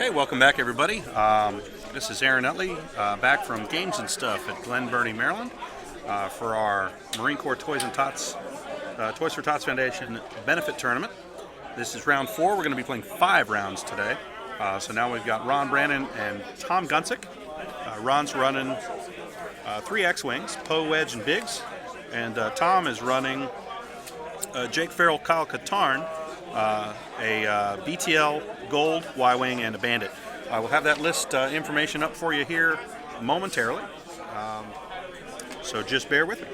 Hey, welcome back, everybody. This is Aaron Utley, back from Games and Stuff at Glen Burnie, Maryland, for our Marine Corps Toys and Tots, Toys for Tots Foundation benefit tournament. This is round 4. We're going to be playing 5 rounds today. So now we've got Ron, Brannan, and Tom Guncik. Ron's running 3 X-Wings, Poe, Wedge, and Biggs, and Tom is running Jake+Kyle+Stresshog+Z, a BTL, Gold, Y-Wing, and a Bandit. I will have that list information up for you here momentarily, so just bear with me.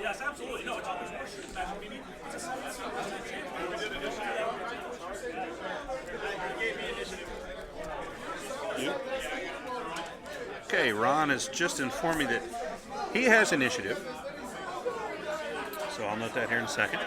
Yes, absolutely. No, it's always worth it. Okay, Ron has just informed me that he has initiative, so I'll note that here in a second.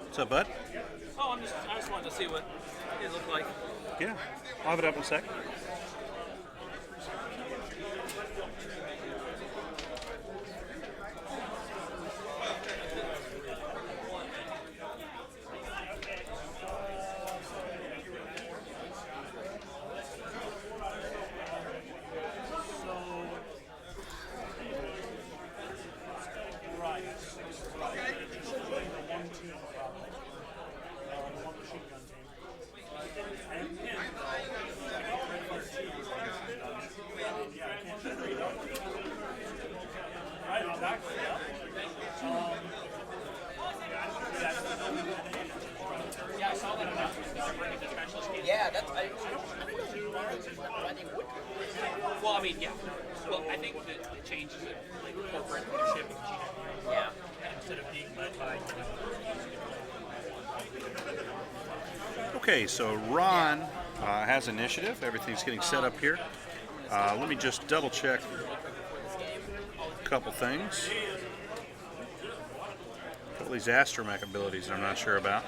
What's up, bud? Oh, I just wanted to see what it looked like. Yeah, I'll have it up in a sec. Yeah, that's. I think. Well, I mean, yeah. Well, I think that it changes it, like corporate leadership. Yeah. Instead of being led by. Okay, so Ron has initiative. Everything's getting set up here. Let me just double check a couple things. A couple of these astromech abilities I'm not sure about.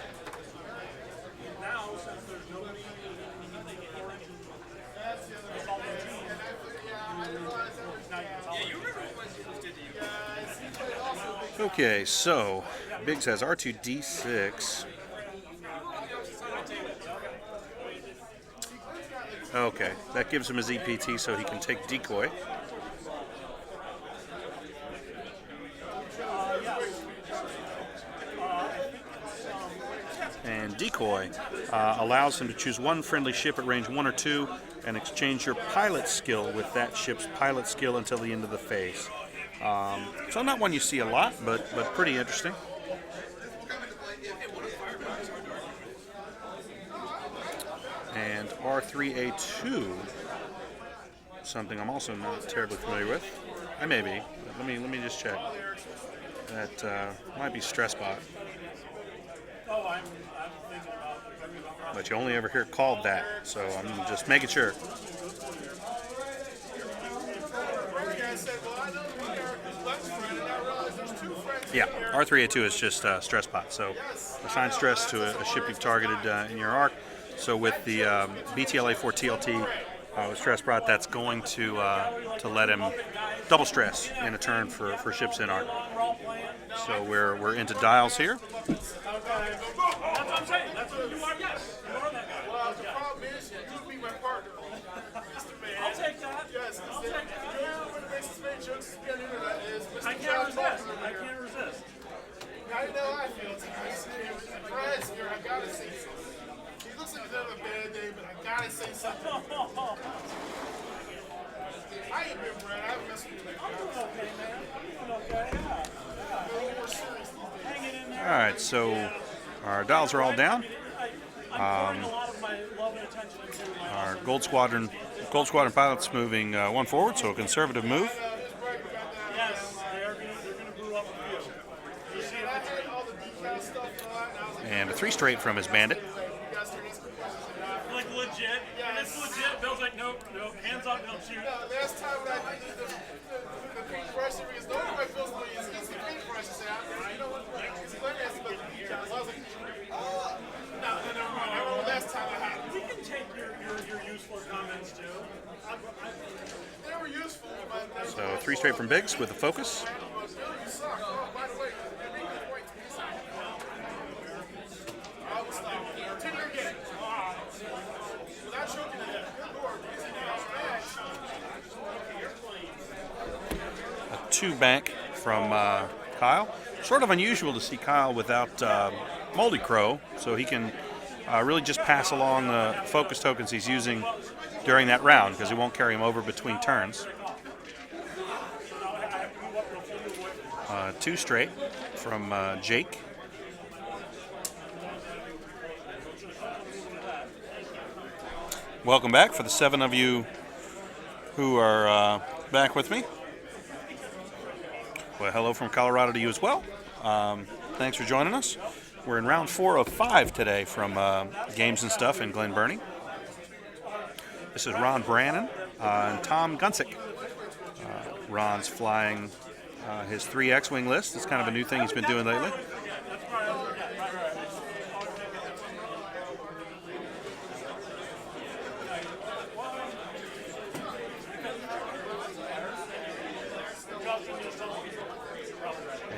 Okay, so Biggs has R2D6. Okay, that gives him his EPT so he can take decoy. And decoy allows him to choose one friendly ship at range 1 or 2 and exchange your pilot skill with that ship's pilot skill until the end of the phase. So not one you see a lot, but pretty interesting. And R3A2, something I'm also not terribly familiar with. I may be, but let me just check. That might be Stressbot. But you only ever hear it called that, so I'm just making sure. Said, well, I know the character's best friend, and I realized there's 2 friends Yeah, R3A2 is just stress pot. So assign stress to a ship you've targeted in your arc. So with the BTLA4 TLT with stress pot, that's going to let him double stress in a turn for ships in arc. So we're into dials here. That's what I'm saying. That's what you are. Yes, you are that guy. Well, the problem is, you just be my partner. Mr. Man. I'll take that. Yes, I'll take that. the only one that makes us make jokes to be on the internet is Mr. I can't John resist. Talkman I here. can't resist. I know how I feel tonight. Brad's here. I gotta say something. He looks like he's having a bad day, but I gotta say something. I ain't been Brad. I haven't messed with you. I'm doing okay, man. I'm doing okay. Yeah. A little more serious these days. Hanging in there. All right, so our dials are all down. I'm pouring a lot of my love and attention into my Our Gold Squadron pilots moving one forward, so a conservative move. Yes, they're gonna brew up a few. You see I had all the decal stuff and all that, and I was like, And a 3 straight from his bandit. you guys start asking questions. And like legit. And it's legit. Bill's like, nope, hands up, don't shoot. last time when I did the paintbrush, because no one feels like it's the paintbrush. I said, you know what? He's going to ask about the decals. I was like, no, never mind. I remember last time I had it. We can take your useful comments too. They were useful, but So 3 straight from Biggs with a focus. Bill, you suck. Oh, by the way, you're making a point. I will stop. Continue again. Without choking to death. Good Lord. A 2 bank from Kyle. Sort of unusual to see Kyle without Moldy Crow, so he can really just pass along the focus tokens he's using during that round, because he won't carry him over between turns. 2 straight from Jake. Welcome back for the 7 of you who are back with me. Well, hello from Colorado to you as well. Thanks for joining us. We're in round 4 of 5 today from Games and Stuff in Glen Burnie. This is Ron Brannan and Tom Guncik. Ron's flying his 3 X-Wing list. It's kind of a new thing he's been doing lately.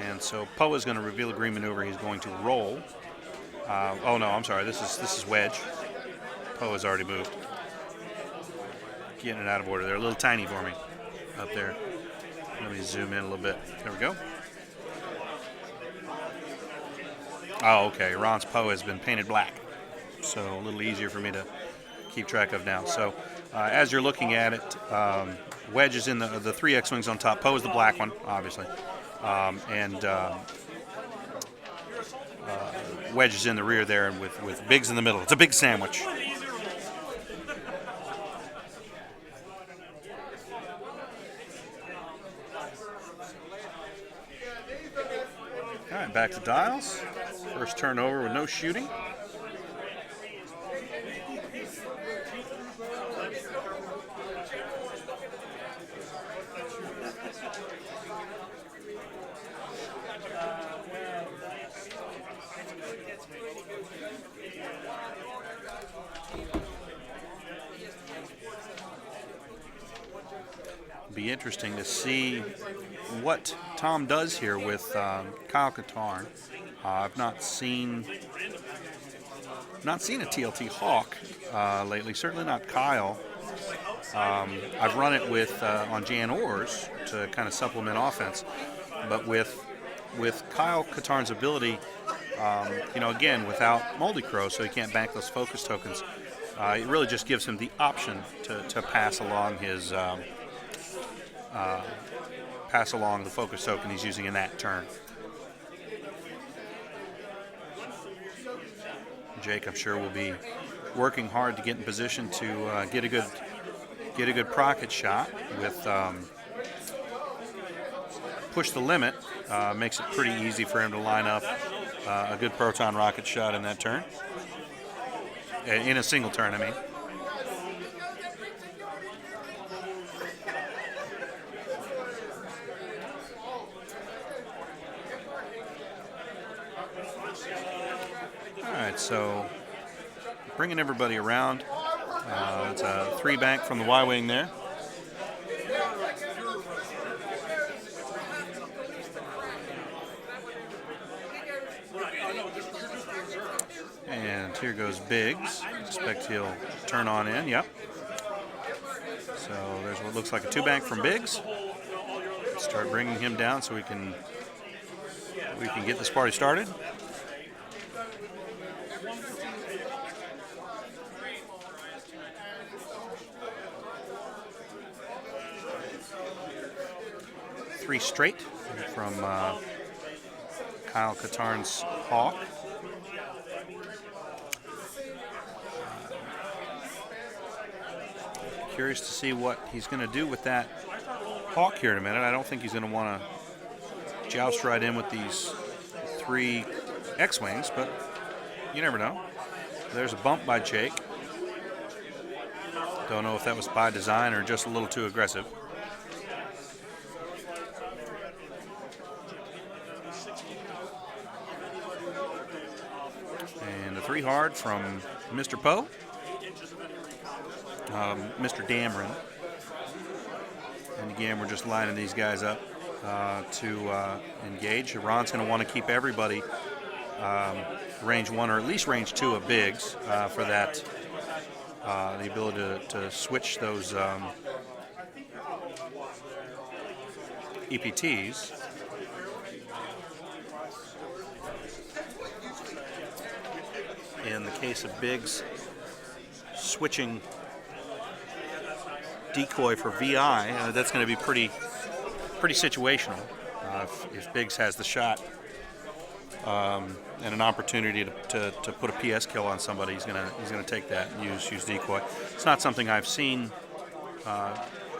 And so Poe is going to reveal a green maneuver. He's going to roll. Oh no, I'm sorry. This is Wedge. Poe has already moved. Getting it out of order. They're a little tiny for me up there. Let me zoom in a little bit. There we go. Oh, okay. Ron's Poe has been painted black, so a little easier for me to keep track of now. So as you're looking at it, Wedge is in the 3 X-Wings on top. Poe is the black one, obviously. Wedge is in the rear there, and with Biggs in the middle. It's a big sandwich. All right, back to dials. First turn over with no shooting. Be interesting to see what Tom does here with Kyle Katarn. I've not seen a TLT Hawk lately. Certainly not Kyle. I've run it with on Jan Ors to kind of supplement offense, but with Kyle Katarn's ability, again without Moldy Crow, so he can't bank those focus tokens. It really just gives him the option to pass along his. Pass along the focus token he's using in that turn. Jake, I'm sure, will be working hard to get in position to get a good procket shot with push the limit. Makes it pretty easy for him to line up a good proton rocket shot in that turn. In a single turn, I mean. All right, so bringing everybody around. It's a 3-bank from the Y-wing there. And here goes Biggs. Expect he'll turn on in. Yep. So there's what looks like a 2-bank from Biggs. Start bringing him down so we can get this party started. Three straight from Kyle Katarn's Hawk. Curious to see what he's going to do with that Hawk here in a minute. I don't think he's going to want to joust right in with these 3 X-Wings, but you never know. There's a bump by Jake. Don't know if that was by design or just a little too aggressive. And a 3 hard from Mr. Poe. Mr. Dameron. And again, we're just lining these guys up to engage. Ron's going to want to keep everybody range 1 or at least range 2 of Biggs for that, the ability to switch those EPTs. In the case of Biggs, switching decoy for VI, that's going to be pretty situational. If Biggs has the shot and an opportunity to put a PS kill on somebody, he's gonna take that and use decoy. It's not something I've seen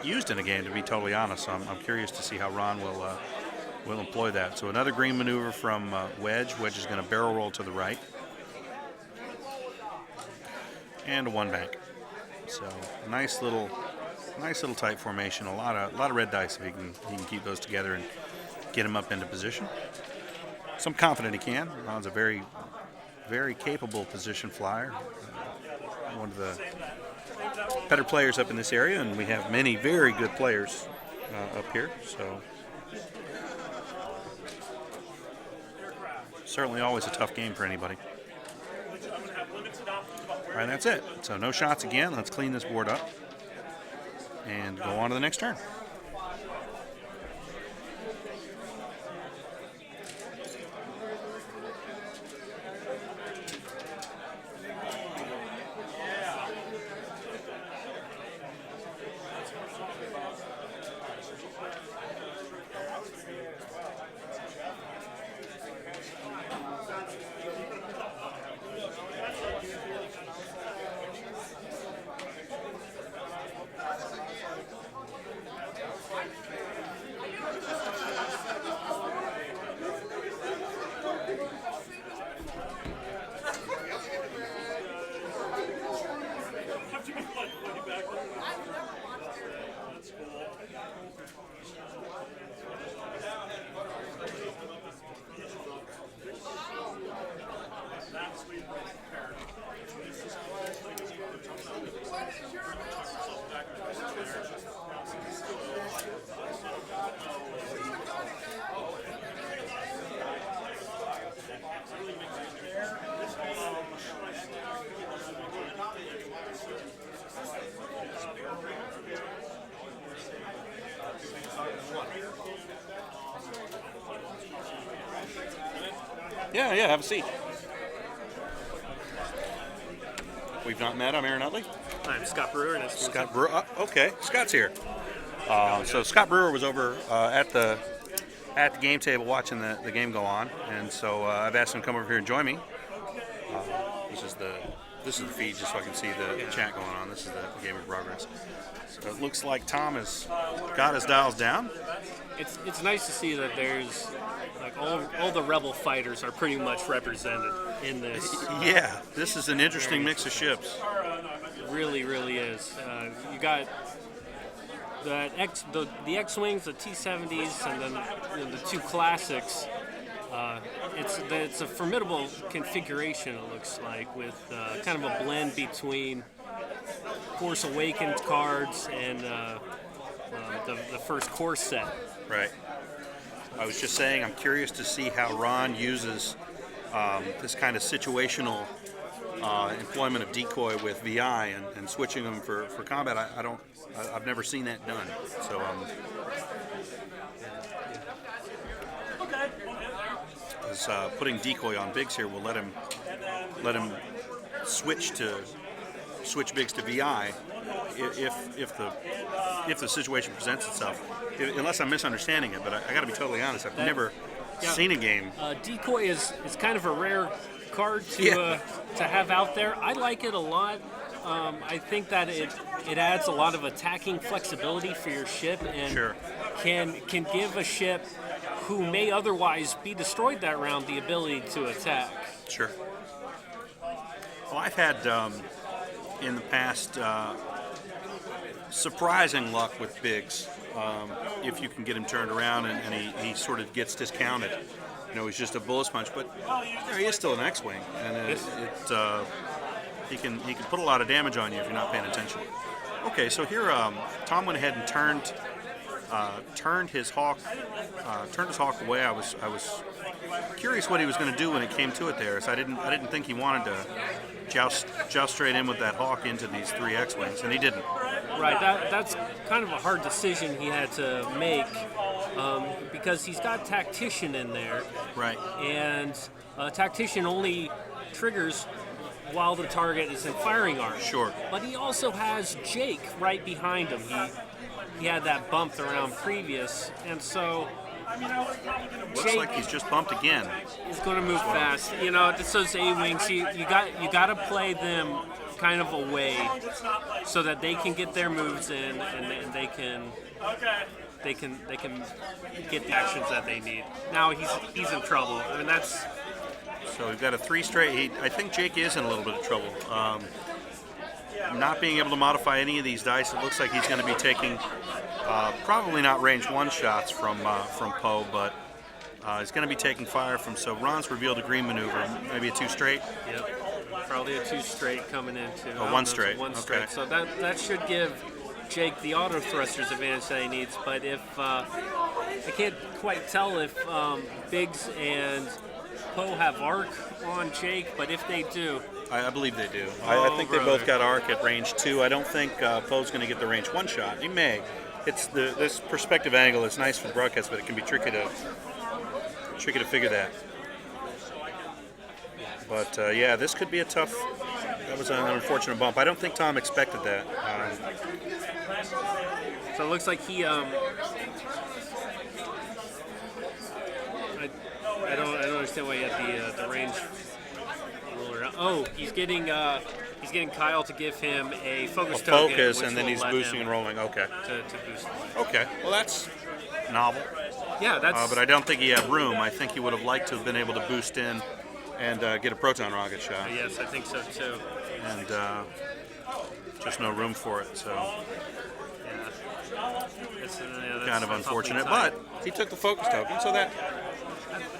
used in a game, to be totally honest. So I'm curious to see how Ron will employ that. So another green maneuver from Wedge. Wedge is going to barrel roll to the right, and a 1-bank. So nice little tight formation. A lot of red dice if he can keep those together and get him up into position. So I'm confident he can. Ron's a very, very capable position flyer. One of the better players up in this area, and we have many very good players up here. So certainly always a tough game for anybody. All right, that's it. So no shots again. Let's clean this board up and go on to the next turn. Yeah, have a seat. We've not met. I'm Aaron Utley. I'm Scott Brewer. And Scott Brewer. Okay, Scott's here. So Scott Brewer was over at the game table watching the game go on, and so I've asked him to come over here and join me. This is the feed, just so I can see the chat going on. This is the game in progress. So it looks like Tom has got his dials down. It's nice to see that there's like all the rebel fighters are pretty much represented in this. Yeah, this is an interesting mix of ships. It really is. You got the X-wings, the T-70s, and then the 2 classics. It's a formidable configuration, it looks like, with kind of a blend between Force Awakens cards and the first core set. Right. I was just saying, I'm curious to see how Ron uses this kind of situational employment of decoy with VI and switching them for combat. I've never seen that done. So putting decoy on Biggs here will let him switch Biggs to VI if the situation presents itself. Unless I'm misunderstanding it, but I got to be totally honest. I've never seen a game. Decoy is kind of a rare card to have out there. I like it a lot. I think that it adds a lot of attacking flexibility for your ship and can give a ship who may otherwise be destroyed that round the ability to attack. Sure. Well, I've had in the past surprising luck with Biggs. If you can get him turned around and he sort of gets discounted. You know, he's just a bullet punch, but he is still an X-wing, and he can put a lot of damage on you if you're not paying attention. Okay, so here Tom went ahead and turned his hawk away. I was curious what he was going to do when it came to it there. So I didn't think he wanted to joust straight in with that hawk into these 3 X-wings, and he didn't. Right, that's kind of a hard decision he had to make because he's got Tactician in there. Right. And Tactician only triggers while the target is in firing arc. Sure. But he also has Jake right behind him. He had that bumped around previous, and so Looks Jake like he's just bumped again. He's going to move fast. You know, it's those A-wings. You got to play them kind of away so that they can get their moves in and they can get the actions that they need. Now he's in trouble. I mean, that's. So we've got a 3 straight. I think Jake is in a little bit of trouble. Not being able to modify any of these dice, it looks like he's going to be taking probably not range 1 shots from Poe, but he's going to be taking fire from. So Ron's revealed a green maneuver, maybe a 2 straight. Yep, probably a 2 straight coming into. A 1 straight. 1 straight. Okay. So that should give Jake the auto thrusters advantage that he needs. But if I can't quite tell if Biggs and Poe have arc on Jake, but if they do. I believe they do. I think they both got arc at range 2. I don't think Poe's going to get the range 1 shot. He may. It's this perspective angle is nice for the broadcast, but it can be tricky to figure that. But yeah, this could be a tough. That was an unfortunate bump. I don't think Tom expected that. So it looks like he. I don't understand why he had the range. Oh, he's getting Kyle to give him a focus token. Focus, and then he's boosting and rolling. Okay. To boost. Okay. Well, that's novel. Yeah, that's. But I don't think he had room. I think he would have liked to have been able to boost in and get a proton rocket shot. Yes, I think so too. And just no room for it. So. Yeah. That's kind of unfortunate, but he took the focus token, so that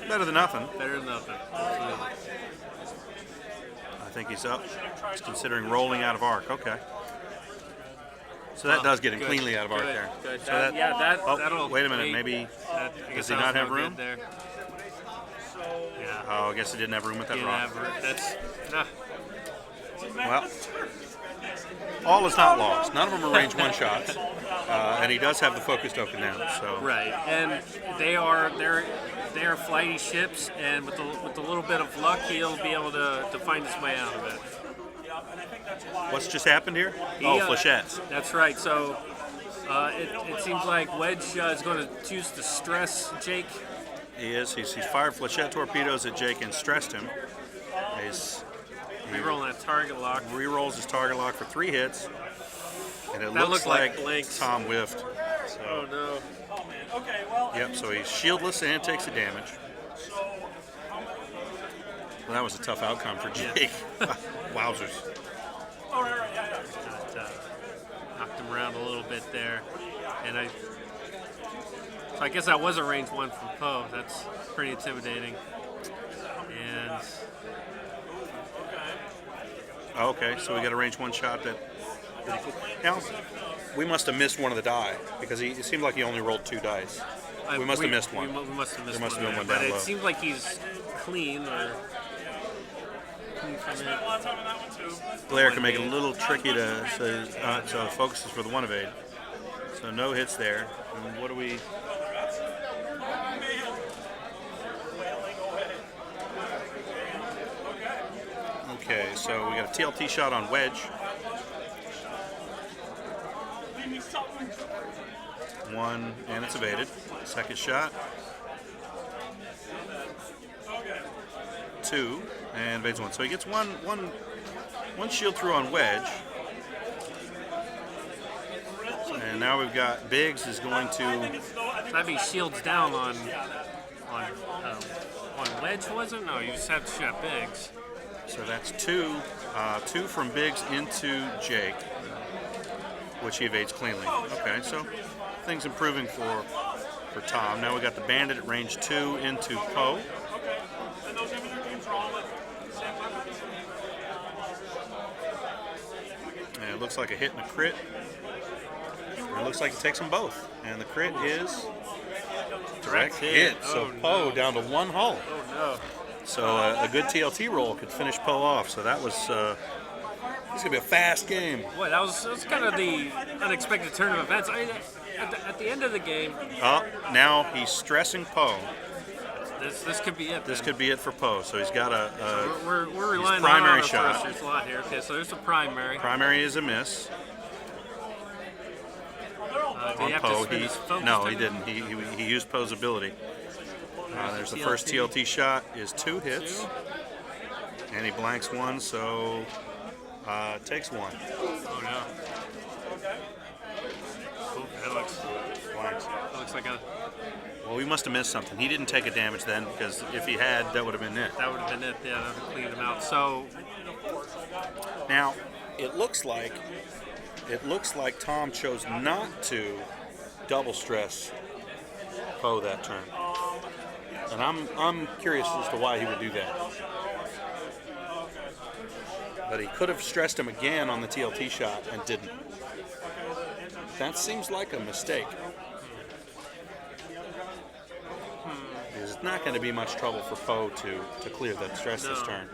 better than nothing. Better than nothing. Absolutely. I think he's up. He's considering rolling out of arc. Okay. So that does get him cleanly out of arc there. Good. So that'll. Wait a minute. Maybe does he not have room? There. Yeah. Oh, I guess he didn't have room with that rock. That's. Well, all is not lost. None of them are range 1 shots, and he does have the focus token now. So. Right, and they are flighty ships, and with a little bit of luck, he'll be able to find his way out of it. What's just happened here? Flechettes. That's right. So it seems like Wedge is going to choose to stress Jake. He is. He's fired flechette torpedoes at Jake and stressed him. He's rerolling that target lock. Rerolls his target lock for 3 hits, and it that looks like blanks. Tom whiffed. So. Oh no. Yep, so he's shieldless and takes the damage. Well, that was a tough outcome for Jake. Wowzers. Knocked him around a little bit there. And So I guess that was a range 1 from Poe. That's pretty intimidating. And Okay, so we got a range 1 shot that. Now, we must have missed one of the die because it seemed like he only rolled 2 dice. We must have missed one. We must have missed There must one. have been one But down it low. seems like he's clean or clean from Spent it. a lot of time on that one too. Glare can make it a little tricky to so it focuses for the 1 evade. So no hits there. And what do we? Okay, so we got a TLT shot on Wedge. Leave me something. 1, and it's evaded. Second shot. 2, and evades 1. So he gets one shield through on Wedge. And now we've got Biggs is going to. That'd be shields down on Wedge, wasn't? No, you just have to shoot at Biggs. So that's 2 from Biggs into Jake, which he evades cleanly. Okay, so things improving for Tom. Now we got the Bandit at range 2 into Poe. And those imaging teams are all with the same weapons. And it looks like a hit and a crit. And it looks like he takes them both. And the crit is direct hit. So Oh, Poe no. down to 1 hull. Oh no. So a good TLT roll could finish Poe off. So that was this is gonna be a fast game. Boy, that was kind of the unexpected turn of events. I mean, at the end of the game, Now he's stressing Poe. this could be it. This then. could be it for Poe. So he's got We're relying primary on our shot. thrusters a lot here. Okay, so there's a primary. primary is a miss Did he on have Poe. to spin his focus No, he time? didn't. He used Poe's ability. There's the first TLT shot is 2 hits, and he blanks 1, so takes 1. Oh no. Oh, that looks like a. Well, we must have missed something. He didn't take a damage then, because if he had, that would have been it. That would have been it. Yeah, that would have cleaned him out. So Now, it looks like Tom chose not to double stress Poe that turn, and I'm curious as to why he would do that. But he could have stressed him again on the TLT shot and didn't. That seems like a mistake. There's not going to be much trouble for Poe to clear that stress this No. turn.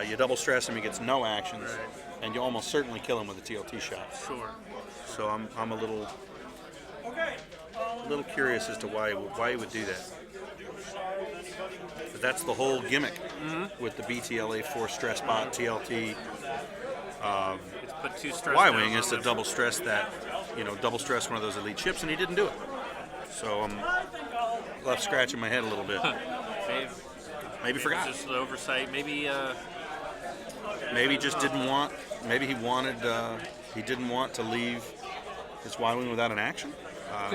You double stress him, he gets no actions, and you almost certainly kill him with a TLT shot. sure. So I'm a little curious as to why he would do that. But that's the whole gimmick with the BTLA 4 stress bot TLT It's put 2 stress Y-wing downs is on to them. double stress that, double stress one of those elite ships, and he didn't do it. So I'm left scratching my head a little bit. Maybe forgot. Just the oversight. Maybe. Maybe he just didn't want. Maybe he wanted. He didn't want to leave his Y-wing without an action.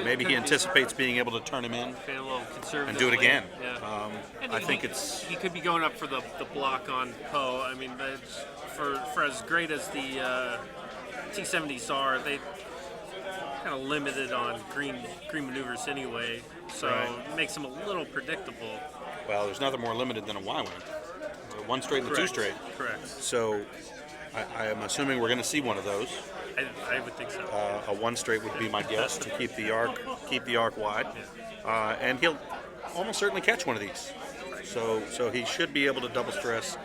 Maybe he anticipates being able to turn him in Being a little conservative and do it again. Yeah. And I think it's. he could be going up for the block on Poe. I mean, that's, for as great as the T-70s are, they kind of limited on green maneuvers anyway. So it makes them a little predictable. Well, there's nothing more limited than a Y-wing. 1 straight and a 2 straight. Correct. So I am assuming we're going to see one of those. I would think so. A 1 straight would be my guess to keep the arc wide, and he'll almost certainly catch one of these. So he should be able to double stress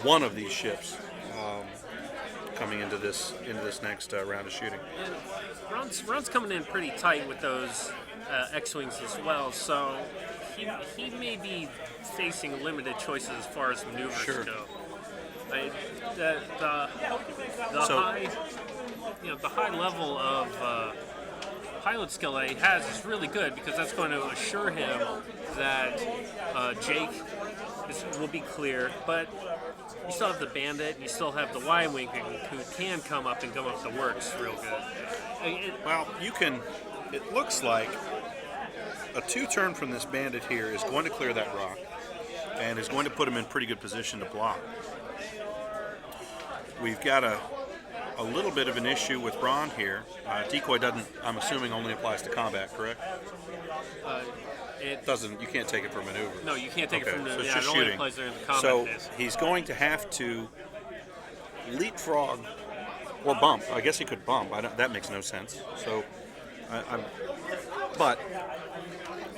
one of these ships coming into this next round of shooting. Ron's coming in pretty tight with those X-wings as well. So he may be facing limited choices as far as maneuvers go. The high level of pilot skill that he has is really good because that's going to assure him that Jake will be clear. But you still have the Bandit, and you still have the Y-wing who can come up the works real good. Well, you can. It looks like a 2 turn from this Bandit here is going to clear that rock, and is going to put him in pretty good position to block. We've got a a little bit of an issue with Ron here. Decoy doesn't, I'm assuming, only applies to combat, correct? It Doesn't. You can't take it for maneuver. No, you can't take it from the. So it's Yeah, just it only shooting. applies during the combat So phase. he's going to have to leapfrog or bump. I guess he could bump. That makes no sense. So, but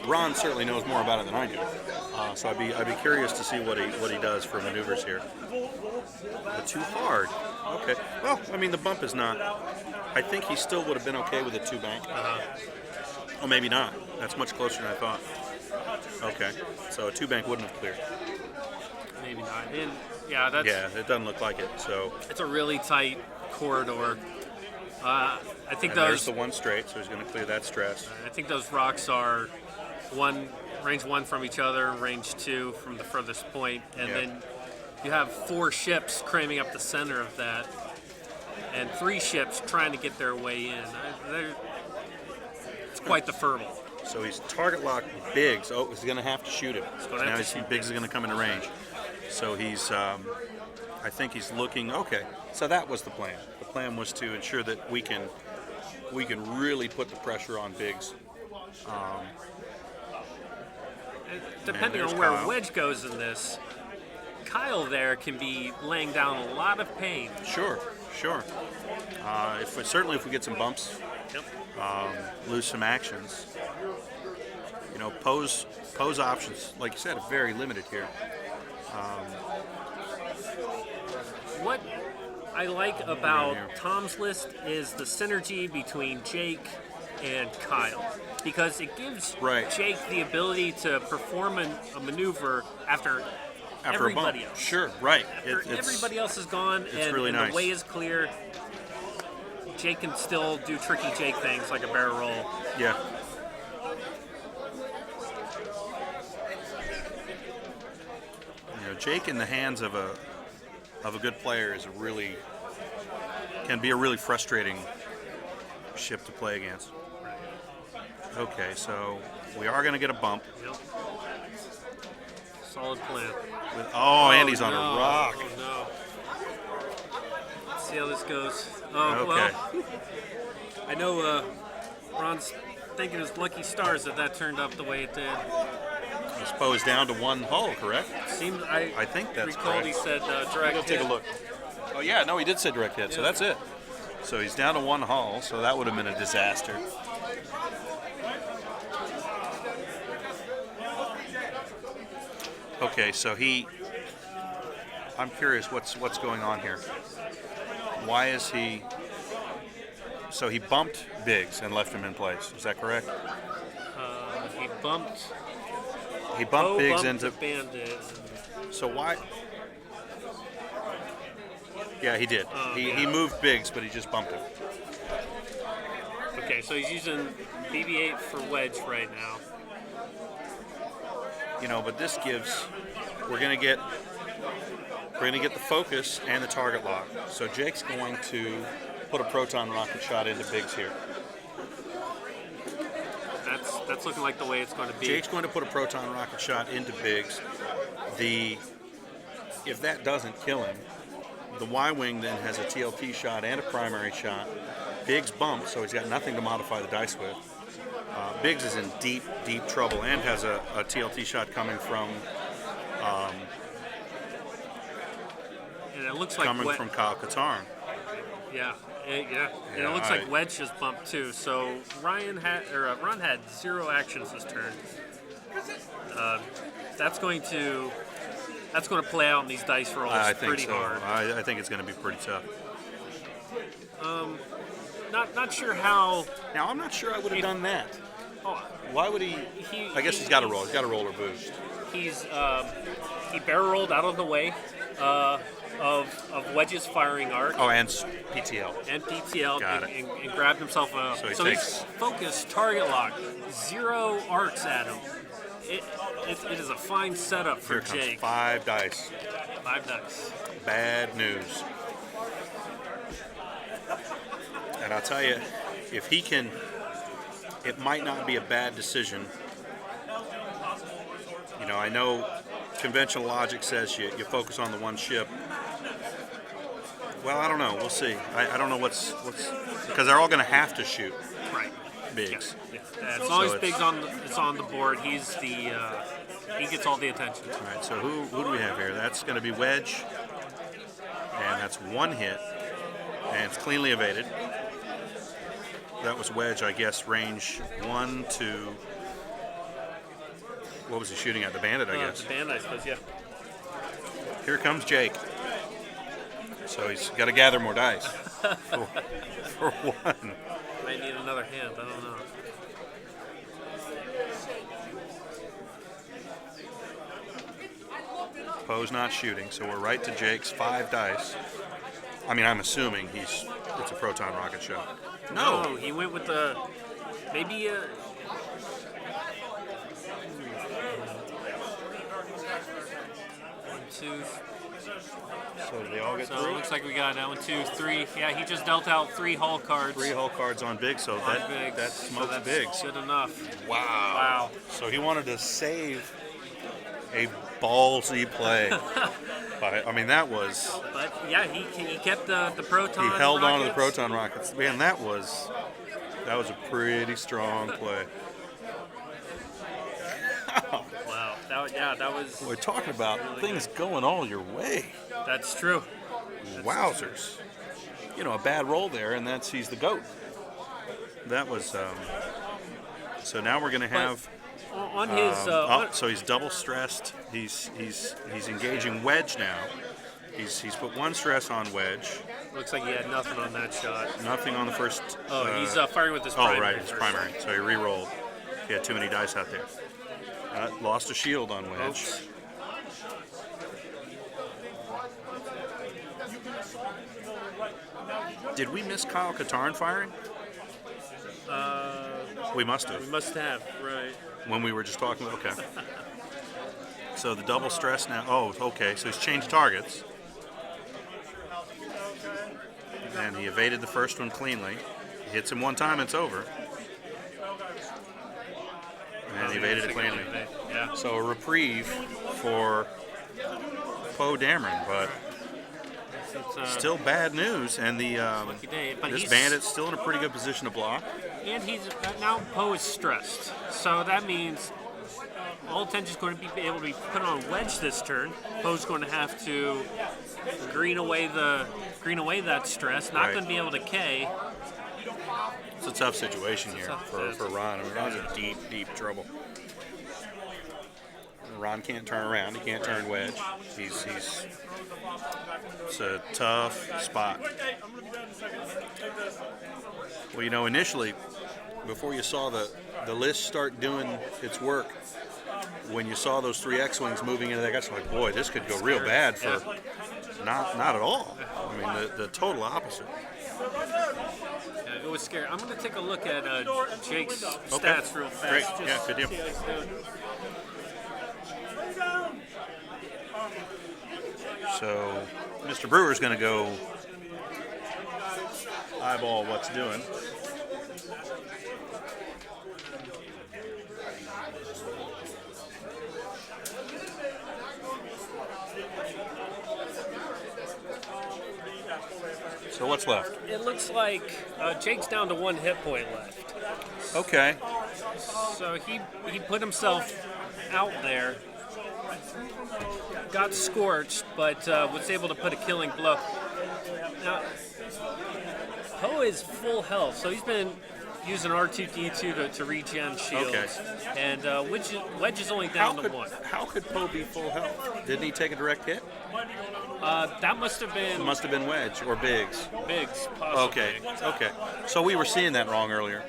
Ron certainly knows more about it than I do. So I'd be curious to see what he does for maneuvers here. But too hard. Okay. Well, I mean the bump is not. I think he still would have been okay with a 2-bank. Oh, maybe not. That's much closer than I thought. Okay. So a 2-bank wouldn't have cleared. Maybe not. And yeah, that's Yeah, it doesn't look like it. So it's a really tight corridor. I think and there's those. the one straight, so he's going to clear that stress. I think those rocks are range 1 from each other, range 2 from the furthest point, and Yeah. then you have 4 ships cramming up the center of that, and 3 ships trying to get their way in. It's quite the furball. So he's target locked Biggs. Oh, he's going to have to shoot him. gonna have Now to you see shoot Biggs is going to come into range. So he's, I think he's looking, okay. So that was the plan. The plan was to ensure that we can really put the pressure on Biggs. Depending there's on where Kyle. Wedge goes in this, Kyle there can be laying down a lot of pain. Sure. Certainly if we get some bumps, Yep. lose some actions. You know, Poe's options, like you said, are very limited here. What I like about Tom's list is the synergy between Jake and Kyle, because it gives Right. Jake the ability to perform a maneuver after After everybody a bump. else. Sure, right. After everybody else is gone and, really and nice. the way is clear, Jake can still do tricky Jake things like a barrel roll. Yeah. You know, Jake in the hands of a good player can be a really frustrating ship to play against. Okay, so we are going to get a bump. Yep. Solid plan. Andy's on no. a rock. Oh, no. Let's see how this goes. Oh, Okay. well, I know Ron's thinking his lucky stars that turned up the way it did. I suppose down to 1 hull, correct? Seems I think that's recalled he correct. said direct Go take hit. a look. Oh yeah, no, he did say direct hit, so Yeah. that's it. So he's down to 1 hull, so that would have been a disaster. Okay, so I'm curious what's going on here. Why is he? So he bumped Biggs and left him in place. Is that correct? He bumped. He bumped Biggs bumped into. the Bandit. So why? Yeah, he did. He yeah. moved Biggs, but he just bumped him. Okay, so he's using BB-8 for Wedge right now. You know, but this gives. We're gonna get the focus and the target lock. So Jake's going to put a proton rocket shot into Biggs here. That's looking like the way it's going to be. Jake's going to put a proton rocket shot into Biggs. If that doesn't kill him, the Y-wing then has a TLT shot and a primary shot. Biggs bumps, so he's got nothing to modify the dice with. Biggs is in deep, deep trouble and has a TLT shot coming from and it looks like from Kyle Katarn. Yeah, and it Yeah, looks all like right. Wedge just bumped too. So Ron had 0 actions this turn. That's going to play out in these dice rolls I think pretty so. hard. I think it's going to be pretty tough. Not sure how. Now, I'm not sure I would have done that. Oh, Why would he? I guess he's got to roll. He's got to roll or boost. He barrel rolled out of the way of Wedge's firing arc. Oh, and PTL. And PTL Got and, it. and grabbed himself a. So he So takes- he's focused, target lock, 0 arcs at him. It is a fine setup for Here comes Jake. 5 dice. 5 dice. Bad news. And I'll tell you, if he can, it might not be a bad decision. You know, I know conventional logic says you focus on the one ship. Well, I don't know. We'll see. I don't know what's because they're all going to have to shoot Right. Biggs. Yeah. As long as it's- Biggs is on the board, he's the he gets all the attention. All right. So who do we have here? That's going to be Wedge, and that's one hit, and it's cleanly evaded. That was Wedge, I guess, range 1 to. What was he shooting at? The Bandit, I guess. The band, I suppose. Yeah. Here comes Jake. So he's got to gather more dice for one. Might need another hand. I don't know. Poe's not shooting, so we're right to Jake's 5 dice. I mean, I'm assuming it's a proton rocket shot. No, he went with the maybe. 1, 2. So they all get So it through. looks like we got 1, 2, 3. Yeah, he just dealt out 3 hull cards. 3 hull cards on Biggs, so on Biggs. that So smokes that's Biggs. good enough. Wow. Wow. So he wanted to save a ballsy play. I mean, that was. But yeah, he kept the proton. He held on to the rockets. proton rockets. Man, that was a pretty strong play. Wow. That was. We're talking about things going all your way. That's true. Wowzers. You know, a bad roll there, and he's the GOAT. That was. So now we're going to have. On his. So he's double stressed. He's engaging Wedge now. He's put 1 stress on Wedge. Looks like he had nothing on that shot. Nothing on the first. Oh, he's firing with his Oh, primary. right, his primary. So he re-rolled. He had too many dice out there. Lost a shield on Wedge. Oops. Did we miss Kyle Katarn firing? We must have. We must have, right. When we were just talking about, okay. So the double stress now, okay, so he's changed targets. And he evaded the first one cleanly. He hits him one time, it's over. And he evaded it cleanly. Yeah. So a reprieve for Poe Dameron, but It's, still bad news. And the lucky day. But this he's, Bandit's still in a pretty good position to block. And he's now Poe is stressed, so that means all attention is going to be able to be put on Wedge this turn. Poe's going to have to green away that stress. Not Right. going to be able to K. It's a tough situation here tough for Ron. I mean, Ron's in deep, deep trouble. Ron can't turn around. He can't turn Wedge. It's a tough spot. Well, you know, initially, before you saw the list start doing its work, when you saw those 3 X-Wings moving into that, I was like, boy, this could go real bad for not at all. I mean, the total opposite. It was scary. I'm going to take a look at Jake's Okay. stats real fast. Great. Just Yeah, good deal. see how he's doing. So, Mr. Brewer's going to go eyeball what's doing. So what's left? It looks like Jake's down to 1 hit point left. Okay. So he put himself out there, got scorched, but was able to put a killing blow. Now, Poe is full health, so he's been using R2-D2 to regen shields. Okay. And Wedge is only down to 1. How could Poe be full health? Didn't he take a direct hit? That must have been Must have been Wedge or Biggs. Biggs, possibly. Okay. So we were seeing that wrong earlier.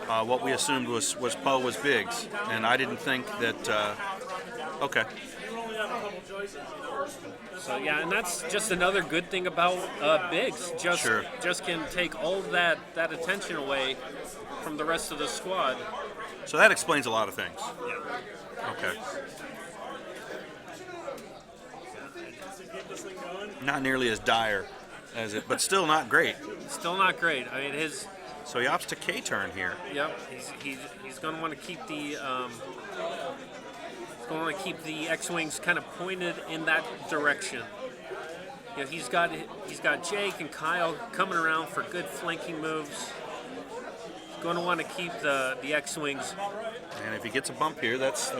What we assumed was Poe was Biggs, and I didn't think that. Okay. So yeah, and that's just another good thing about Biggs. Sure. Just can take all that attention away from the rest of the squad. So that explains a lot of things. Yeah. Okay. Not nearly as dire as it, but still not great. Still not great. I mean, So he opts to K-turn here. Yep. He's going to want to keep the X-wings kind of pointed in that direction. you know, he's got Jake and Kyle coming around for good flanking moves. He's going to want to keep the X-wings. And if he gets a bump here, that's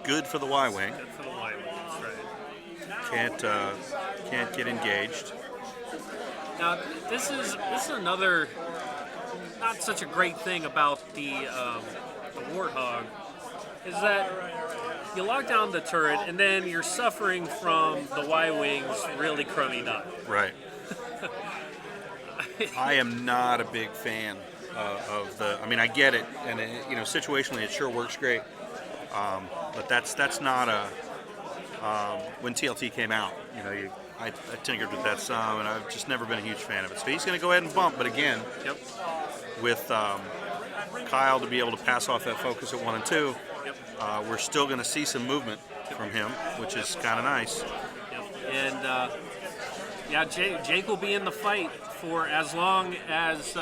good for the Y-wing. Good for the Y-wing, that's right. Can't get engaged. Now, this is another not such a great thing about the Warthog, is that you lock down the turret and then you're suffering from the Y-wings really crummy up. Right. I am not a big fan of the. I mean, I get it, and you know, situationally, it sure works great. But that's not a. When TLT came out, you know, I tinkered with that some, and I've just never been a huge fan of it. So he's going to go ahead and bump, but again, Yep. with Kyle to be able to pass off that focus at 1 and 2, Yep. we're still going to see some movement from him, which is kind of nice. Yep. And yeah, Jake will be in the fight for as long as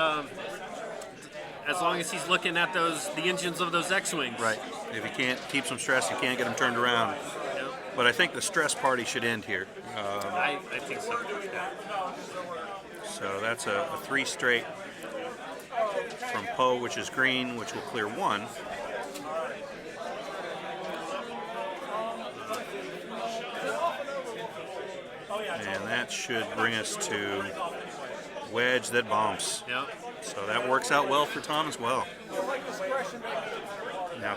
he's looking at the engines of those X-wings. Right. If he can't keep some stress, he can't get him turned around. Yep. But I think the stress party should end here. I think so. Yeah. So that's a 3 straight from Poe, which is green, which will clear 1. And that should bring us to Wedge that bumps. Yep. So that works out well for Tom as well. Now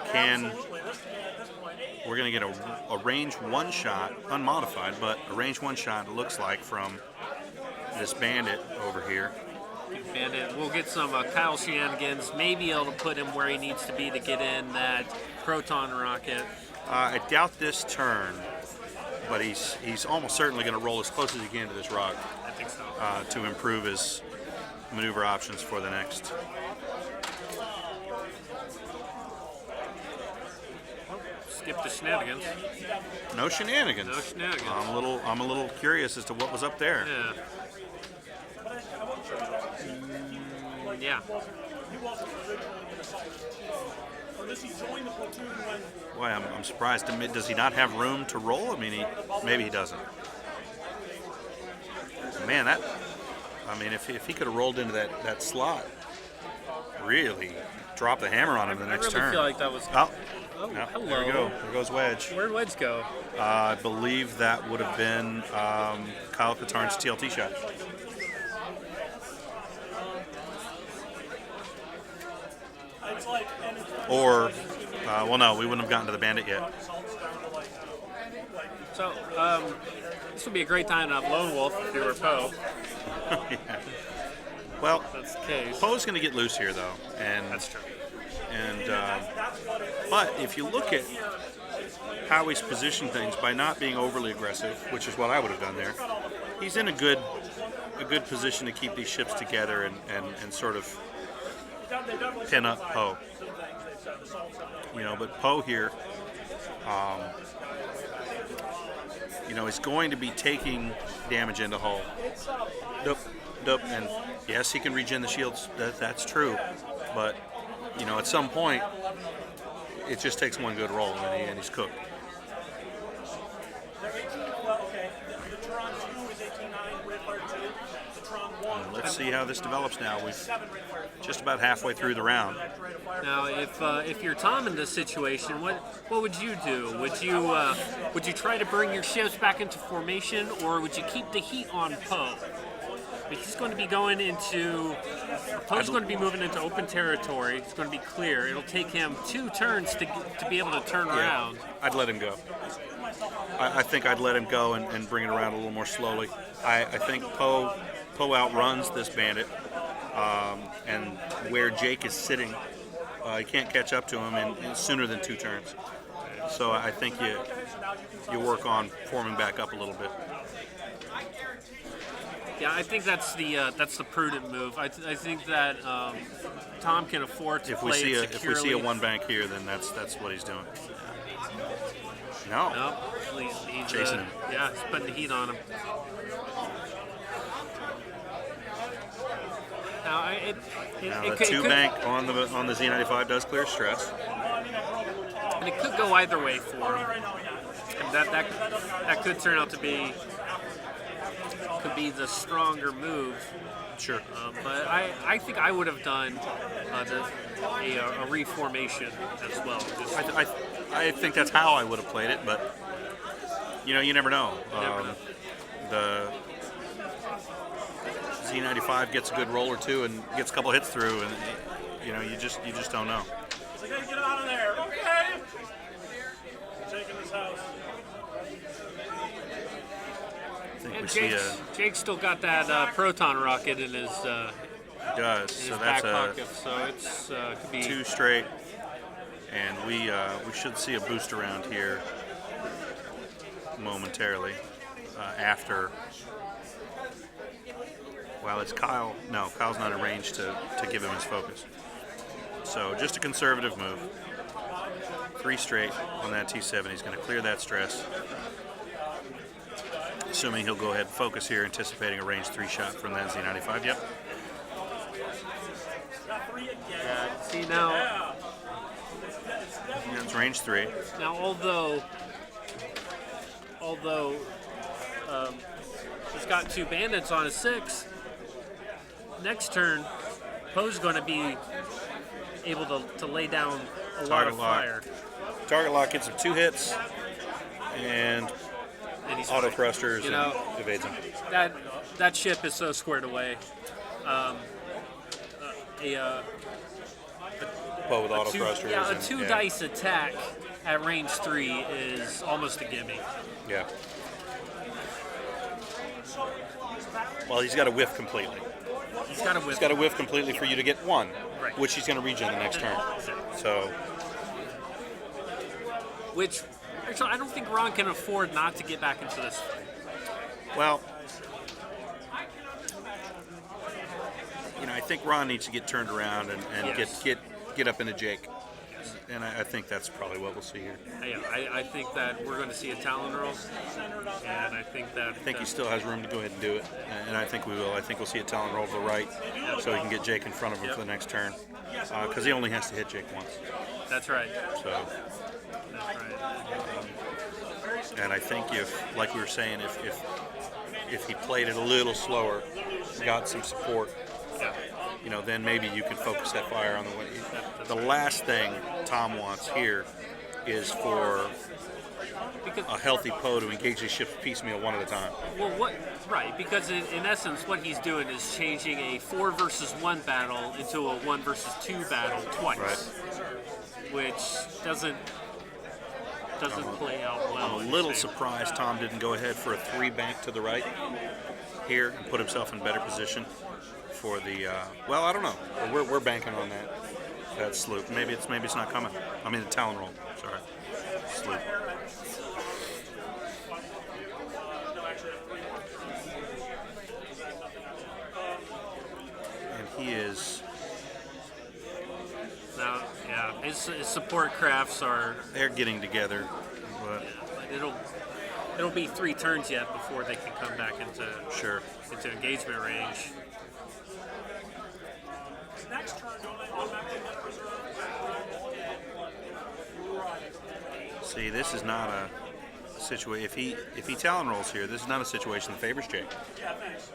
we're going to get a range 1 shot, unmodified, but a range 1 shot, it looks like, from this bandit over here. Bandit. We'll get some Kyle shenanigans, maybe able to put him where he needs to be to get in that proton rocket. I doubt this turn, but he's almost certainly going to roll as close as he can to this rock I think so. to improve his maneuver options for the next. Skip the shenanigans. No shenanigans. No shenanigans. I'm a little curious as to what was up there. Yeah. Yeah. Boy, I'm surprised. Does he not have room to roll? I mean, maybe he doesn't. Man, if he could have rolled into that slot, really drop the hammer on him the next I really turn. feel like that was. Oh, Oh, no, hello. there we go. There goes Wedge. Where'd Wedge go? I believe that would have been Kyle Katarn's TLT shot. Or, well, no, we wouldn't have gotten to the bandit yet. So, this would be a great time to have Lone Wolf if you were Poe. Yeah. Well, That's the case. Poe's going to get loose here, though, and That's true. but if you look at how he's positioned things by not being overly aggressive, which is what I would have done there, he's in a good position to keep these ships together and sort of pin up Poe. You know, but Poe here, you know, is going to be taking damage into hull. Dup, and yes, he can regen the shields. That's true, but you know, at some point, it just takes one good roll, and he's cooked. And let's see how this develops now. We've just about halfway through the round. Now, if you're Tom in this situation, what would you do? Would you try to bring your ships back into formation, or would you keep the heat on Poe? He's going to be going into. Poe's going to be moving into open territory. It's going to be clear. It'll take him 2 turns to be able to turn around. I'd let him go. I think I'd let him go and bring it around a little more slowly. I think Poe outruns this bandit, and where Jake is sitting, he can't catch up to him in sooner than 2 turns. So I think you work on forming back up a little bit. Yeah, I think that's the prudent move. I think that Tom can afford to play it securely. If we see a 1 bank here, then that's what he's doing. No. Nope. He's Chasing him. Yeah, he's putting the heat on him. Now, Now the 2 bank on the Z95 does clear stress. And it could go either way for him. And that could turn out to be could be the stronger move. Sure. But I think I would have done a reformation as well. Just, I think that's how I would have played it, but you never know. The Z95 gets a good roll or two and gets a couple hits through, and you just don't know. So you gotta get out of there. Okay. Taking this house. I think and we see Jake's still got that proton rocket in his does. So back that's a pocket, so it's could be 2 straight, and we should see a boost around here momentarily after. Well, it's Kyle. No, Kyle's not in range to give him his focus. So just a conservative move. 3 straight on that T7. He's going to clear that stress. Assuming he'll go ahead and focus here, anticipating a range 3 shot from that Z95. Yep. see now. It's range 3. Now, although he's got 2 bandits on a 6, next turn, Poe's going to be able to lay down a lot of fire. Target lock gets him 2 hits, and He's auto fine. thrusters You know, and evades him. That ship is so squared away. Poe with auto thrusters. Yeah, a and- 2 dice attack at range 3 is almost a gimme. Yeah. Well, he's got to whiff completely. He's got to whip. He's got to whiff completely for you to get 1, Right. which he's going to regen the next turn. So, Which, actually, I don't think Ron can afford not to get back into this. well, I think Ron needs to get turned around and Yes. get up into Jake. And I think that's probably what we'll see here. Yeah, I think that we're going to see a Talon roll, and I think that I think he still has room to go ahead and do it, and I think we will. I think we'll see a Talon roll to the right, so he can get Jake in front of him for the next turn, because he only has to hit Jake once. That's right. So, That's right. and I think like we were saying, if he played it a little slower, got some support, Yeah. then maybe you can focus that fire on the way. The last thing Tom wants here is for Because a healthy Poe to engage these ships piecemeal one at a time. well, right? Because in essence, what he's doing is changing a 4 versus 1 battle into a 1 versus 2 battle twice, Right. which doesn't play out well. I'm a little surprised Tom didn't go ahead for a 3 bank to the right here and put himself in better position for the. Well, I don't know. We're banking on that sloop. Maybe it's not coming. I mean the Talon roll. Sorry, sloop. And he is. Now, yeah, his support crafts are. They're getting together, but It'll be 3 turns yet before they can come back into sure. engagement range. Next turn, don't they automatically get a reserve? See, this is not a situation. If he Talon rolls here, this is not a situation that favors Jake. Yeah, thanks.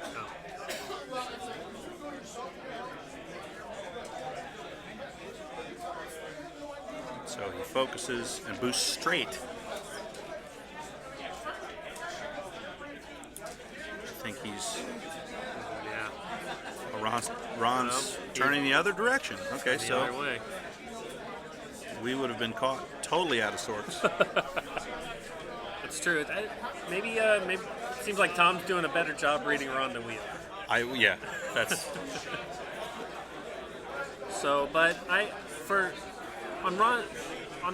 So he focuses and boosts straight. I think he's. Yeah. Ron's turning the other direction. Okay, The so other way. we would have been caught totally out of sorts. It's true. Maybe it seems like Tom's doing a better job reading Ron than we are. Yeah, that's So, but on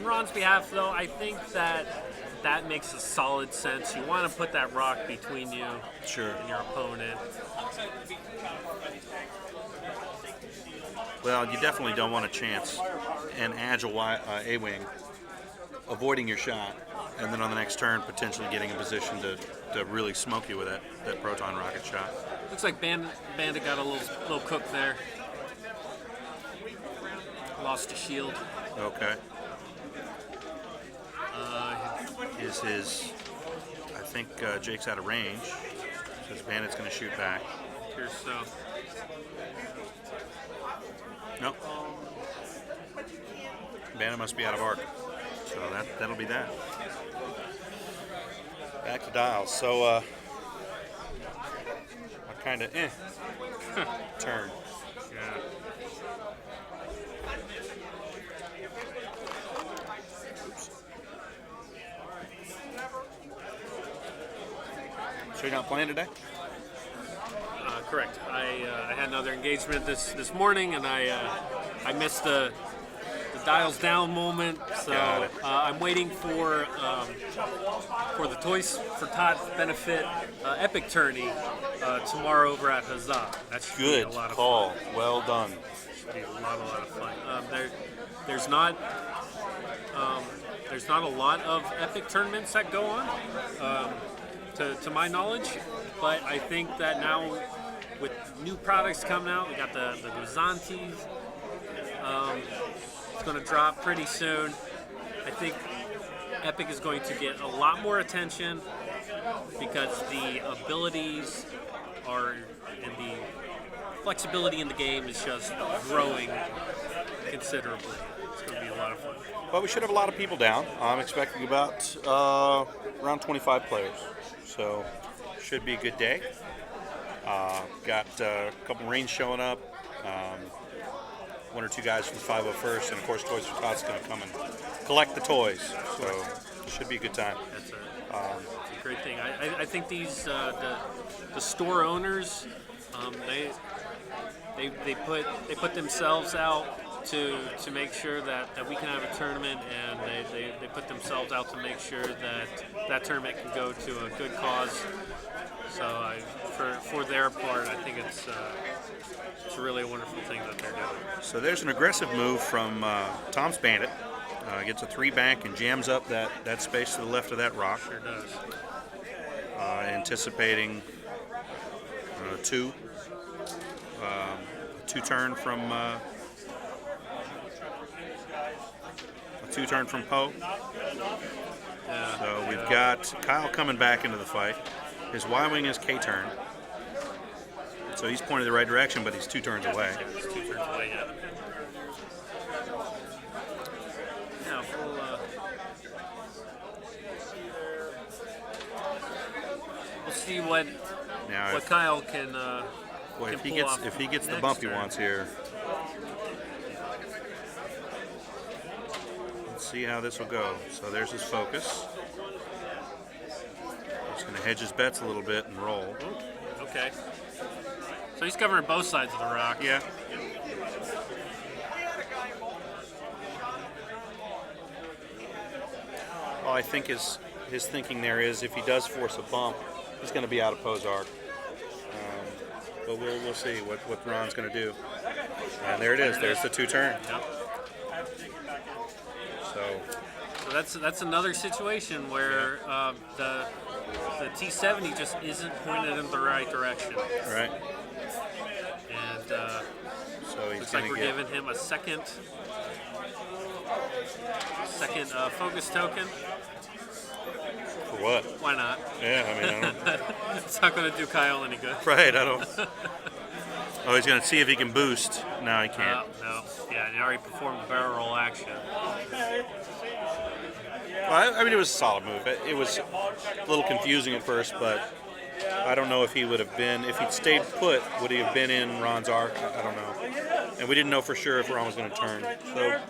Ron's behalf, though, I think that makes a solid sense. You want to put that rock between you sure. and your opponent. Well, you definitely don't want a chance an agile A-wing avoiding your shot, and then on the next turn potentially getting in position to really smoke you with that proton rocket shot. Looks like Bandit got a little cook there. Lost a shield. Okay. I think Jake's out of range. Because Bandit's going to shoot back. Here's so. Nope. Bandit must be out of arc. So that'll be that. Back to dials. So, a kind of turn. Yeah. So you're not playing today? Correct. I had another engagement this morning, and I missed the dials down moment. So Got it. I'm waiting for the Toys for Tots benefit epic tourney tomorrow over at Huzzah. That should Good be a lot of call. fun. Well done. Should be a lot of fun. There's not a lot of epic tournaments that go on, to my knowledge, but I think that now with new products coming out, we got the Guncik. It's going to drop pretty soon. I think Epic is going to get a lot more attention because the abilities are and the flexibility in the game is just growing considerably. It's going to be a lot of fun. But we should have a lot of people down. I'm expecting about around 25 players. So should be a good day. Got a couple Marines showing up. One or two guys from 501st, and of course Toys for Tots is going to come and collect the toys. So it should be a good time. That's a great thing. I think these the store owners, they put themselves out to make sure that we can have a tournament, and they put themselves out to make sure that tournament can go to a good cause. So for their part, I think it's really a wonderful thing that they're doing. So there's an aggressive move from Tom's Bandit. Gets a 3-bank and jams up that space to the left of that rock. Sure does. Anticipating two turn from a 2-turn from Poe. So we've got Kyle coming back into the fight. His Y-wing is K-turn. So he's pointing the right direction, but he's 2 turns away. It's 2 turns away, yeah. Yeah, we'll see what Kyle can. Boy, can if he gets the next bump he turn. wants here. Let's see how this will go. So there's his focus. He's going to hedge his bets a little bit and roll. Okay. So he's covering both sides of the rock. Yeah. Well, I think his thinking there is if he does force a bump, he's going to be out of Poe's arc. But we'll see what Ron's going to do. And there it is. There's the 2-turn. Yep. So So that's another situation where the T70 just isn't pointed in the right direction. right. And So he's looks going like to we're get. giving him a second focus token. For what? Why not? Yeah, I mean, I don't. It's not going to do Kyle any good. Right, I don't. Oh, he's going to see if he can boost. No, he can't. No. Yeah, and he already performed the barrel roll action. Well, I mean, it was a solid move. It was a little confusing at first, but I don't know if he would have been, if he'd stayed put, would he have been in Ron's arc? I don't know. And we didn't know for sure if Ron was going to turn. So, Right.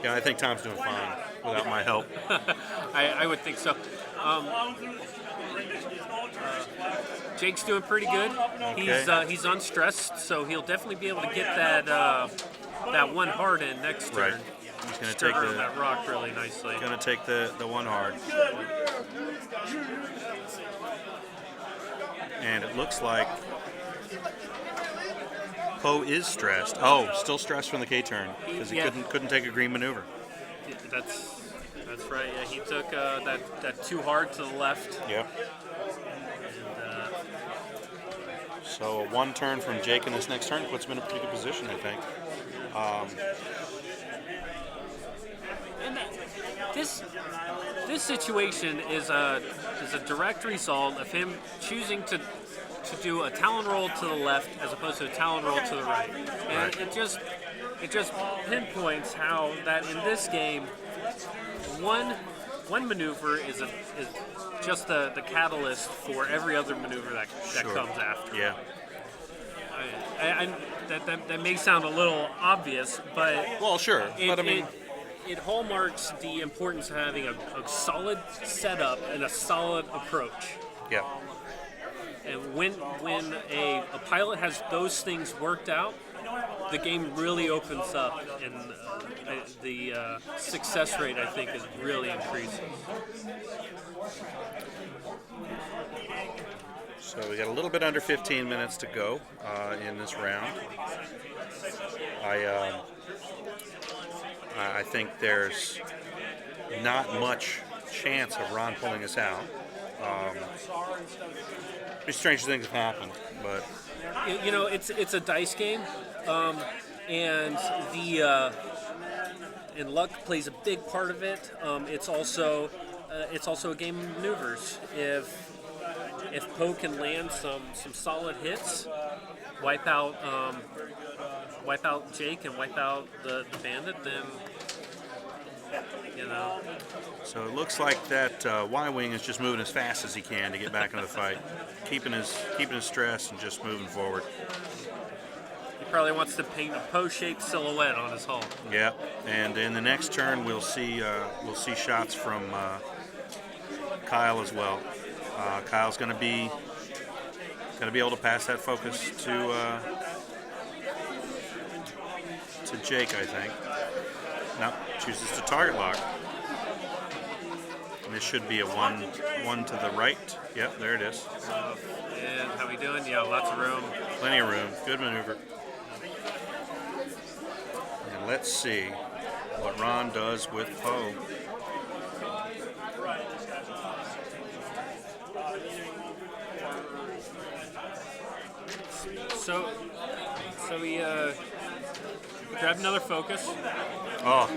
yeah, I think Tom's doing fine without my help. I would think so. Jake's doing pretty good. Okay. He's unstressed, so he'll definitely be able to get that one hard in next turn. Right. He's going to Stir take around that rock really nicely. the one hard. And it looks like Poe is stressed. Oh, still stressed from the K turn because he Yeah. couldn't take a green maneuver. That's right. Yeah, he took that too hard to the left. Yep. And, So a 1 turn from Jake in this next turn puts him in a pretty good position, I think. and this this situation is a direct result of him choosing to do a talon roll to the left as opposed to a talon roll to the right, and it just pinpoints how that in this game, one maneuver is just the catalyst for every other maneuver that comes after. Yeah. That may sound a little obvious, but Well, sure. But I mean, it hallmarks the importance of having a solid setup and a solid approach. yeah. And when a pilot has those things worked out, the game really opens up, and the success rate, I think, is really increasing. So we got a little bit under 15 minutes to go in this round. I think there's not much chance of Ron pulling us out. Strange things have happened, but You know, it's a dice game, and and luck plays a big part of it. It's also a game of maneuvers. If Poe can land some solid hits, wipe out Jake and wipe out the bandit, then you know. so it looks like that Y-wing is just moving as fast as he can to get back into the fight, keeping his stress and just moving forward. He probably wants to paint a Poe-shaped silhouette on his hull. Yeah, and in the next turn we'll see shots from Kyle as well. Kyle's going to be able to pass that focus to Jake, I think. No, chooses to target lock. And this should be a one to the right. Yep, there it is. And how we doing? Yeah, lots of room. Plenty of room. Good maneuver. And let's see what Ron does with Poe. So we grabbed another focus. Oh,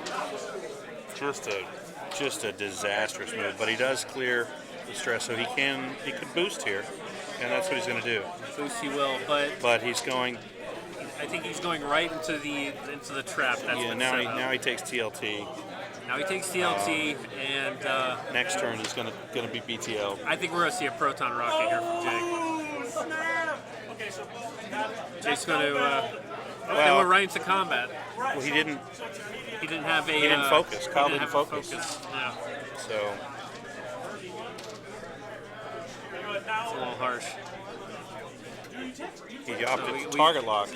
just a disastrous move. But he does clear the stress, so he could boost here, and that's what he's going to do. Boost he will, But he's going. I think he's going right into the trap. That's Yeah. been Now set up. he takes TLT. Now he takes TLT, and Next turn he's going to be BTL. I think we're going to see a proton rocket here from Jake. Jake's going to. They went right into combat. Well, he didn't He didn't have a. He didn't focus. Kyle didn't have a focus. Yeah, so. it's a little harsh. He opted to target lock.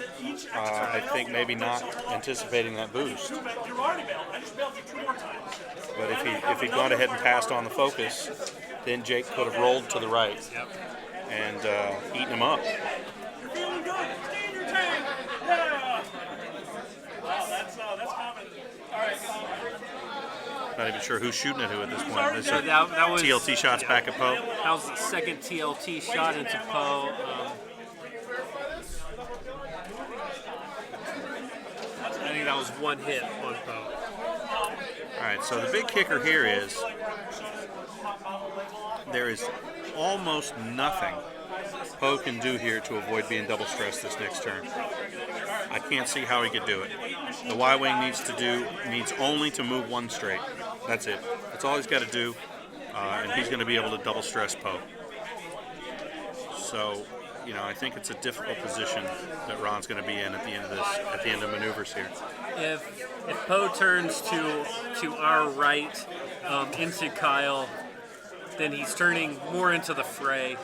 I think maybe not anticipating that boost. But if he'd gone ahead and passed on the focus, then Jake could have rolled to the right and eaten him up. You're feeling good. Stay in your tank. Yeah. Wow, that's common. All right. Not even sure who's shooting at who at this point. This So that was TLT shots back at Poe. That was the second TLT shot into Poe. I think that was one hit on Poe. All right, so the big kicker here is there is almost nothing Poe can do here to avoid being double stressed this next turn. I can't see how he could do it. The Y-wing needs only to move one straight. That's it. That's all he's got to do, and he's going to be able to double stress Poe. So, I think it's a difficult position that Ron's going to be in at the end of maneuvers here. If Poe turns to our right into Kyle, then he's turning more into the fray,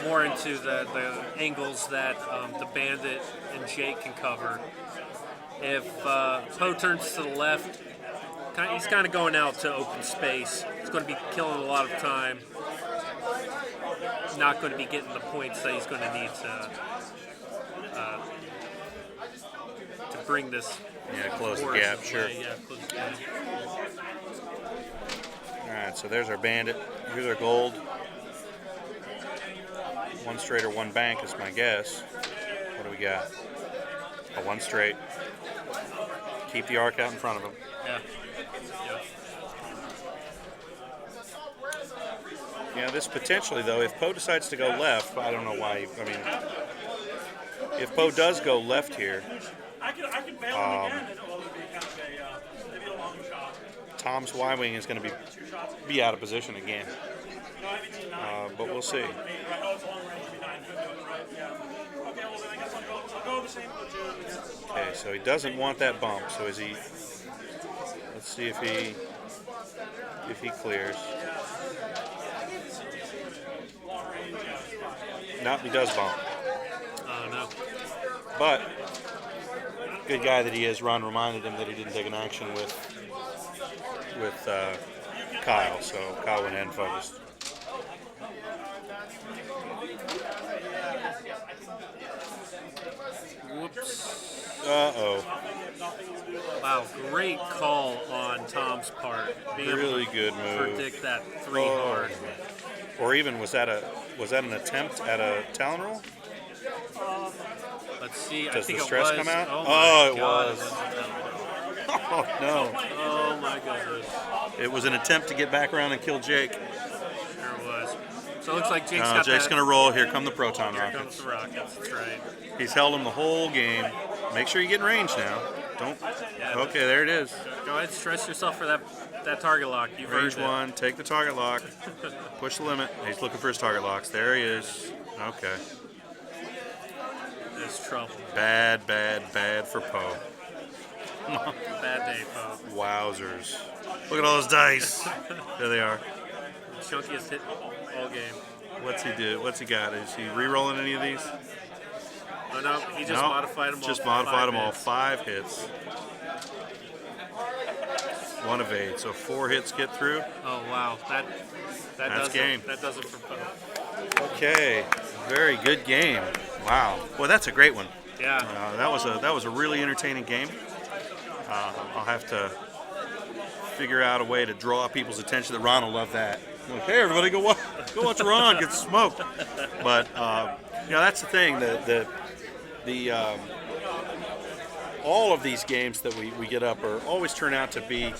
more into the angles that the Bandit and Jake can cover. If Poe turns to the left, he's kind of going out to open space. He's going to be killing a lot of time. Not going to be getting the points that he's going to need to bring this. Yeah, close the gap, sure. Yeah, close the gap. All right, so there's our Bandit. Here's our gold. One straight or one bank is my guess. What do we got? A one straight. Keep the arc out in front of him. Yeah. Yeah, this potentially, though, if Poe decides to go left, I don't know why. I mean, if Poe does go left here, I can bail him again, and it will be kind of maybe a long shot. Tom's Y-wing is going to be out of position again. No, I haven't seen 9. But we'll see. Right? Oh, it's a long range. It'll be 9. Right? Yeah. Okay, well, then I guess I'll go the same platoon. Okay, so he doesn't want that bump. So is he? Let's see if he clears. Nope, he does bump. Oh no. But good guy that he is, Ron reminded him that he didn't take an action with Kyle, so Kyle went ahead and focused. Whoops. Uh-oh. Wow, great call on Tom's part. Being Really able to good move. predict that 3 hard. Or even was that an attempt at a Talon roll? Let's see. I Does think the it stress was. come out? Oh, Oh, my it God, was. a Talon roll. Oh no! Oh my goodness. It was an attempt to get back around and kill Jake. Sure was. So it looks like Jake's got Jake's that. gonna roll. Here come the proton Here rockets. comes the rockets. That's right. He's held him the whole game. Make sure you get in range now. Don't. Okay, there it is. Go ahead, stress yourself for that target lock. You've Range earned it. 1. Take the target lock. Push the limit. He's looking for his target locks. There he is. Okay. There's trouble. Bad for Poe. Bad day, Poe. Wowzers. Look at all those dice. There they are. Chunkiest hit all game. What's he do? What's he got? Is he re-rolling any of these? Oh no, he just No, modified them all. just for modified 5 them all. hits. 5 hits. 1 of 8. So 4 hits get through. Oh wow, that That's does game. It. That does it for Poe. Okay. Very good game. Wow. Well, that's a great one. Yeah. That was a really entertaining game. I'll have to figure out a way to draw people's attention that Ron will love that. Okay, everybody, go watch Ron get smoked. But that's the thing. All of these games that we get up are always turn out to be,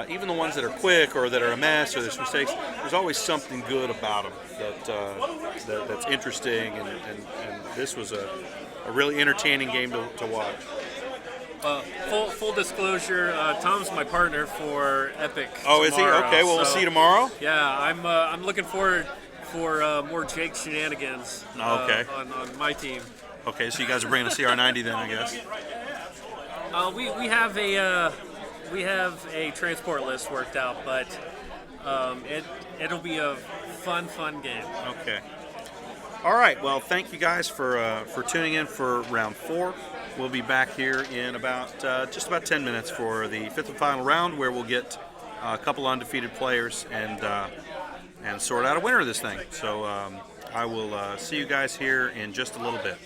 even the ones that are quick or that are a mess or there's mistakes. There's always something good about them that's interesting, and this was a really entertaining game to watch. Full disclosure, Tom's my partner for Epic. Oh, is he? tomorrow, Okay, well, we'll so, see you tomorrow. Yeah, I'm looking forward for more Jake shenanigans. Okay. On my team. Okay, so you guys are bringing a CR90 then, I guess. We have a transport list worked out, but it'll be a fun game. Okay. All right. Well, thank you guys for tuning in for round 4. We'll be back here in about just about 10 minutes for the 5th and final round, where we'll get a couple undefeated players and sort out a winner of this thing. So I will see you guys here in just a little bit.